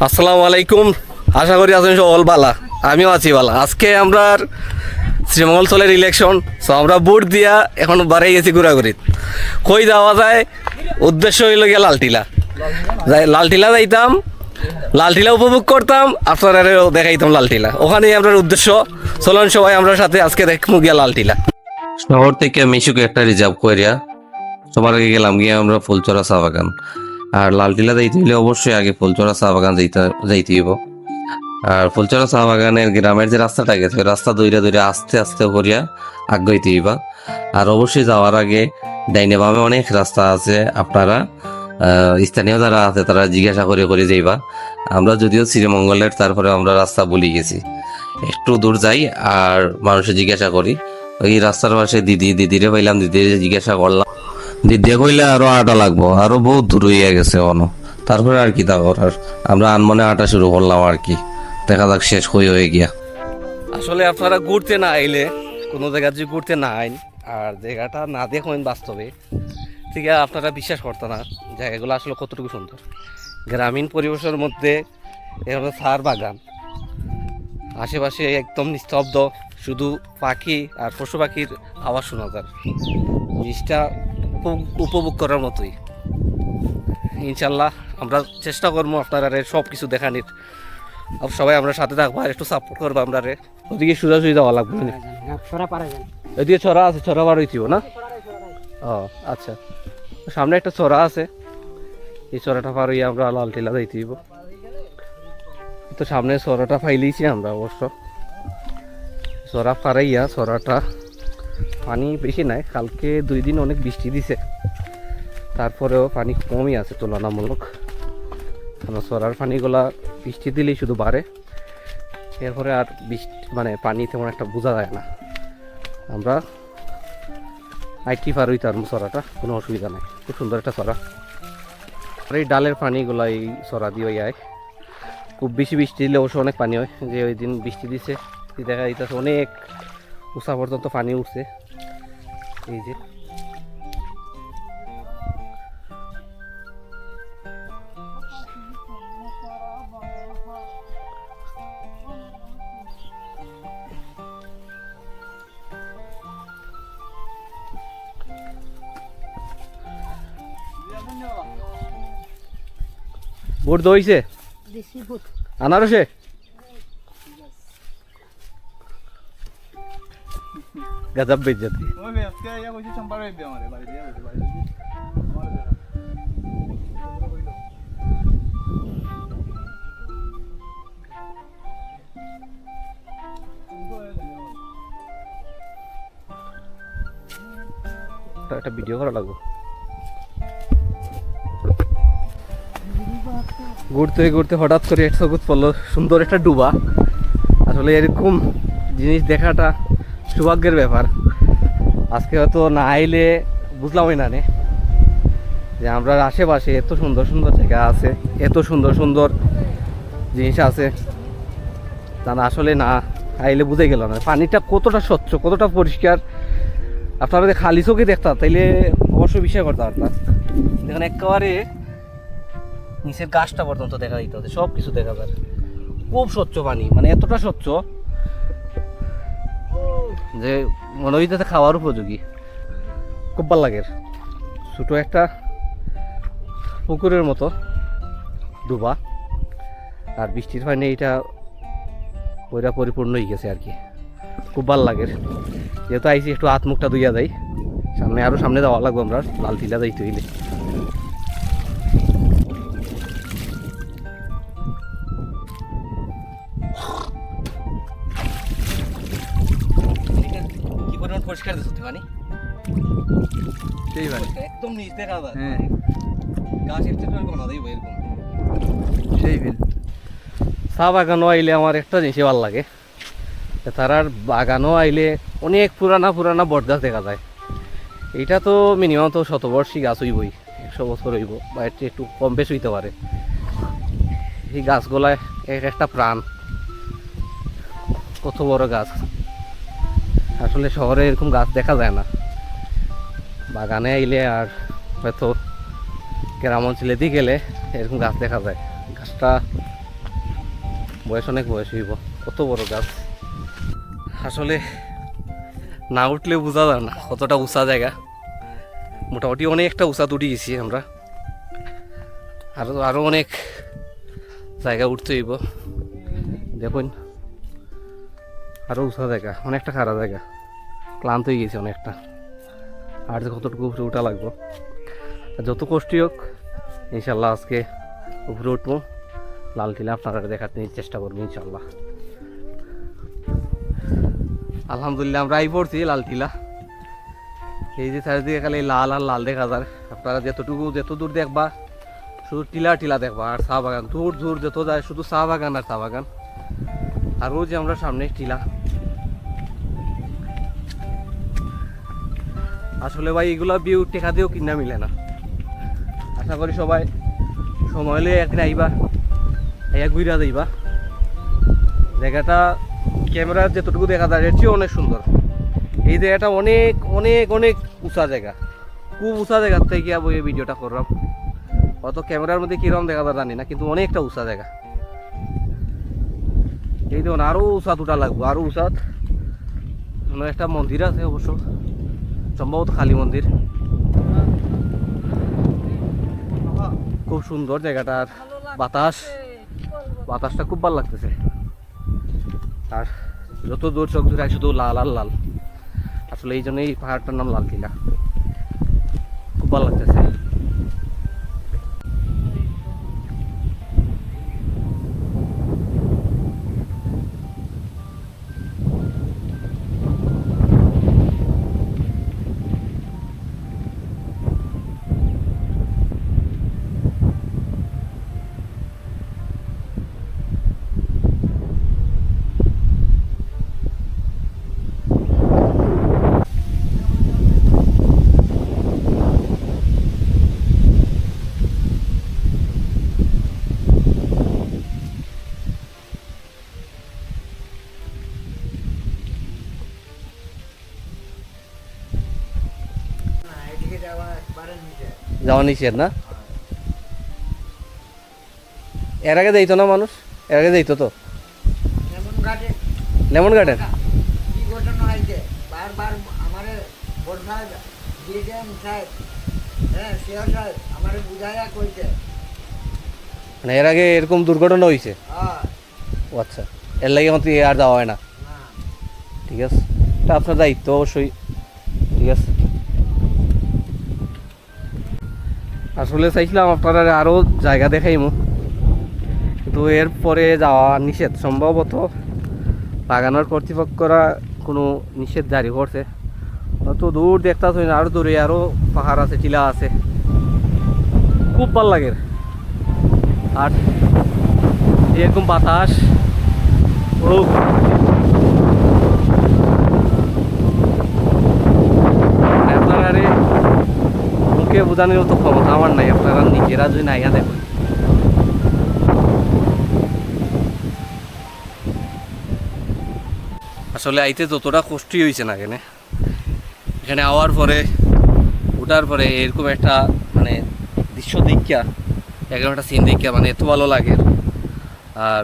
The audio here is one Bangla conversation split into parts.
আসসালামু আলাইকুম। আশা করি আছেন সকল বালা, আমিও আছি বালা। আজকে আমরা শ্রীমঙ্গল চলের ইলেকশন, সো আমরা ভোট দিয়া এখন বাড়াই গেছি ঘোরাঘুরি। কই যাওয়া যায়, উদ্দেশ্য হইল গিয়া লালটিলা। লালটিলা যাইতাম, লালটিলা উপভোগ করতাম, আপনারা দেখাইতাম লালটিলা। ওখানেই আমরা উদ্দেশ্য। চলুন সবাই আমরা সাথে আজকে দেখবো গিয়া লালটিলা। শহর থেকে মিশুকে একটা রিজার্ভ করিয়া সবার আগে গেলাম গিয়ে আমরা ফুলচরা চা বাগান। আর লালটিলা যাইতে হইলে অবশ্যই আগে ফুলচরা চা বাগান যাইতে হইব। আর ফুলচরা চা বাগানের গ্রামের যে রাস্তাটা গেছে ওই রাস্তা দইরা দইরা আস্তে আস্তে করিয়া আগাইতে হইবা। আর অবশ্যই যাওয়ার আগে ডাইনে বামে অনেক রাস্তা আছে, আপনারা স্থানীয় যারা আছে তারা জিজ্ঞাসা করে করে যাইবা। আমরা যদিও শ্রীমঙ্গলের, তারপরে আমরা রাস্তা বলি গেছি, একটু দূর যাই আর মানুষে জিজ্ঞাসা করি। ওই রাস্তার পাশে দিদিরে পাইলাম, দিদিরে জিজ্ঞাসা করলাম, দিদি কইলে আরো আটা লাগবো, আরো বহুত দূর হইয়া গেছে অন। তারপরে আর কি তা করার, আমরা আনমনে আটা শুরু করলাম আর কি। দেখা যাক শেষ হয়ে গিয়া। আসলে আপনারা ঘুরতে না আইলে, কোনো জায়গা যদি ঘুরতে না আইন আর জায়গাটা না দেখেন বাস্তবে, ঠিক আছে আপনারা বিশ্বাস করতে না জায়গাগুলো আসলে কতটুকু সুন্দর। গ্রামীণ পরিবেশের মধ্যে এখানে চার বাগান, আশেপাশে একদম নিস্তব্ধ, শুধু পাখি আর পশু পাখির আওয়াজ শোনা যায়। জিনিসটা উপভোগ করার মতোই। ইনশাল্লাহ আমরা চেষ্টা করবো আপনারা সব কিছু দেখানির। সবাই আমরা সাথে থাকবো আর একটু সাপোর্ট করবো আমরা। ওদিকে সোজাসুজি যাওয়া লাগবে, ওইদিকে ছড়া আছে, ছড়া বার হইতিব না? ও আচ্ছা, সামনে একটা ছড়া আছে, এই ছড়াটা পার হইয়া আমরা লালটিলা যাইতেইব। তো সামনে ছড়াটা ফাইলেইছি আমরা অবশ্য। ছড়া পারাইয়া, ছড়াটা পানি বেশি নাই, কালকে 2 দিন অনেক বৃষ্টি দিছে, তারপরেও পানি কমই আছে তুলনামূলক। কারণ ছড়ার পানিগুলা বৃষ্টি দিলেই শুধু বাড়ে, এরপরে আর বৃষ্টি মানে পানি তেমন একটা বোঝা যায় না। আমরা আইটি পার হইতে পারবো, ছড়াটা কোনো অসুবিধা নাই, খুব সুন্দর একটা ছড়া। আর এই ডালের পানিগুলা এই ছড়া দিয়ে যায়। খুব বেশি বৃষ্টি দিলে অবশ্য অনেক পানি হয়, যে ওই দিন বৃষ্টি দিছে দেখা যাইতেছে অনেক উঁচা পর্যন্ত পানি উঠছে। এই যে ভোট দইছে আনারসে। গজব বেজ্জতি। একটা ভিডিও করা লাগবে। ঘুরতে ঘুরতে হঠাৎ করে একটা চোখ পড়লো সুন্দর একটা ডুবা। আসলে এরকম জিনিস দেখাটা সৌভাগ্যের ব্যাপার। আজকে হয়তো না আইলে বুঝলামই না যে আমরা আশেপাশে এত সুন্দর সুন্দর জায়গা আছে, এত সুন্দর সুন্দর জিনিস আছে, তা না আসলে না আইলে বুঝে গেল না পানিটা কতটা স্বচ্ছ, কতটা পরিষ্কার। আপনারা যদি খালি চোখে দেখতাম তাইলে অবশ্যই বিশ্বাস করতে পারতাম। এখানে একেবারে নিচের গাছটা পর্যন্ত দেখা দিতে হতো, সব কিছু দেখা যায়। খুব স্বচ্ছ পানি, মানে এতটা স্বচ্ছ যে মনে হইতেছে খাওয়ার উপযোগী। খুব ভালো লাগে। ছোটো একটা পুকুরের মতো ডুবা, আর বৃষ্টির পানি এইটা ওইটা পরিপূর্ণ হয়ে গেছে আর কি। খুব ভালো লাগে। যেহেতু আইসি একটু হাত মুখটা ধুইয়া যাই, সামনে আরও সামনে যাওয়া লাগবে আমরা লালটিলা যাইতে হইলে। কি পরিমাণ পরিষ্কার দিচ্ছে পানি, একদম নিচ দেখা যায়। গাছের চেয়ে কোনো দেব এরকম সেই বিল। চা বাগানও আইলে আমার একটা জিনিসই ভালো লাগে, তারার বাগানও আইলে অনেক পুরানা পুরানা বট গাছ দেখা যায়। এইটা তো মিনিমাম তো 100 বর্ষী গাছ হইবই, 100 বছর হইব বা একটু কম বেশ হইতে পারে। এই গাছগুলায় এক একটা প্রাণ, কত বড় গাছ। আসলে শহরে এরকম গাছ দেখা যায় না, বাগানে আইলে আর হয়তো গ্রাম অঞ্চলে দিয়ে গেলে এরকম গাছ দেখা যায়। গাছটা বয়স অনেক বয়স হইব, কত বড় গাছ। আসলে না উঠলে বোঝা যায় না কতটা উঁচা জায়গা। মোটামুটি অনেকটা উঁচা উঠে গেছি আমরা, আরও অনেক জায়গা উঠতে হইব। দেখুন আরও উঁচা জায়গা, অনেকটা খারাপ জায়গা, ক্লান্ত হয়ে গেছে অনেকটা। আর যে কতটুকু উপরে উঠা লাগবো, যত কষ্টই হোক ইনশাল্লাহ আজকে উপরে উঠবো। লাল টিলা আপনারা দেখাতে চেষ্টা করবো ইনশাল্লাহ। আলহামদুলিল্লাহ আমরা আই পড়ছি লাল টিলা। এই যে চারিদিকে খালি লাল আর লাল দেখা যায়। আপনারা যত দূর দেখবা শুধু টিলা টিলা দেখবা, আর চা বাগান দূর দূর যত যায় শুধু চা বাগান আর চা বাগান। আর ওই যে আমরা সামনে টিলা। আসলে ভাই এগুলা ভিউ টেকা দিয়েও কিনা মিলে না। আশা করি সবাই সময় হলে একদিন আইবা, ঘুরা যাইবা। জায়গাটা ক্যামেরা যতটুকু দেখা যায় এর চেয়ে অনেক সুন্দর। এই জায়গাটা অনেক অনেক অনেক উঁচা জায়গা, খুব উঁচা জায়গার থেকে বই ভিডিওটা করলাম। অত ক্যামেরার মধ্যে কিরকম দেখা যায় জানি না, কিন্তু অনেকটা উঁচা জায়গা। এই দেখুন আরও উঁচা দুটা লাগবো, আরও উঁচাত একটা মন্দির আছে, অবশ্য সম্ভবত কালী মন্দির। খুব সুন্দর জায়গাটার, বাতাসটা খুব ভালো লাগতেছে। আর যত দূর চোখ দূরে শুধু লাল আর লাল। আসলে এই জন্য এই পাহাড়টার নাম লাল টিলা, খুব ভালো লাগতেছে। যাওয়া নিষেধ না? এর আগে যাইতো না মানুষ? এর আগে যাইতো তো লেমন গার্ডেন। মানে এর আগে এরকম দুর্ঘটনা হয়েছে? ও আচ্ছা, এর লাগে আমাদের আর যাওয়া হয় না। ঠিক আছে, এটা আপনার দায়িত্ব অবশ্যই। ঠিক আছে, আসলে চাইছিলাম আপনারা আরও জায়গা দেখাইমু, কিন্তু এরপরে যাওয়া নিষেধ। সম্ভবত বাগানের কর্তৃপক্ষরা কোনো নিষেধ জারি করছে। তো দূর দেখতে না, আরও দূরে আরও পাহাড় আছে, টিলা আছে, খুব ভালো লাগে। আর এরকম বাতাস, ও আপনারা মুখে বোঝানোর মতো ক্ষমতা আমার নাই, আপনারা নিজেরা যদি নাইয়া দেখুন। আসলে আইতে যতটা কষ্টই হয়েছে না এখানে আওয়ার পরে ওঠার পরে এরকম একটা মানে দৃশ্য দেখিয়া, এরকম একটা সিন দেখিয়া মানে এত ভালো লাগে। আর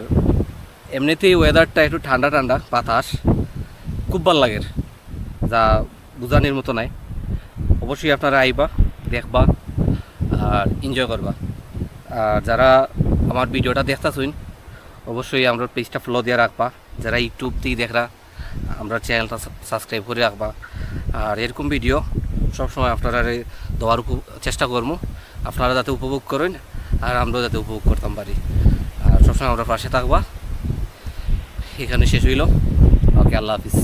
এমনিতেই ওয়েদারটা একটু ঠান্ডা ঠান্ডা, বাতাস খুব ভালো লাগে, যা বোঝানোর মতো নাই। অবশ্যই আপনারা আইবা, দেখবা আর এনজয় করবা। আর যারা আমার ভিডিওটা দেখতেছুন অবশ্যই আমরা পেজটা ফলো দিয়ে রাখবা। যারা ইউটিউব থেকে দেখরা আমরা চ্যানেলটা সাবস্ক্রাইব করে রাখবা। আর এরকম ভিডিও সবসময় আপনারা দেওয়ার চেষ্টা করবো, আপনারা যাতে উপভোগ করেন আর আমরাও যাতে উপভোগ করতাম পারি। আর সবসময় আমরা পাশে থাকবা। এখানে শেষ হইল। ওকে, আল্লাহ হাফিজ।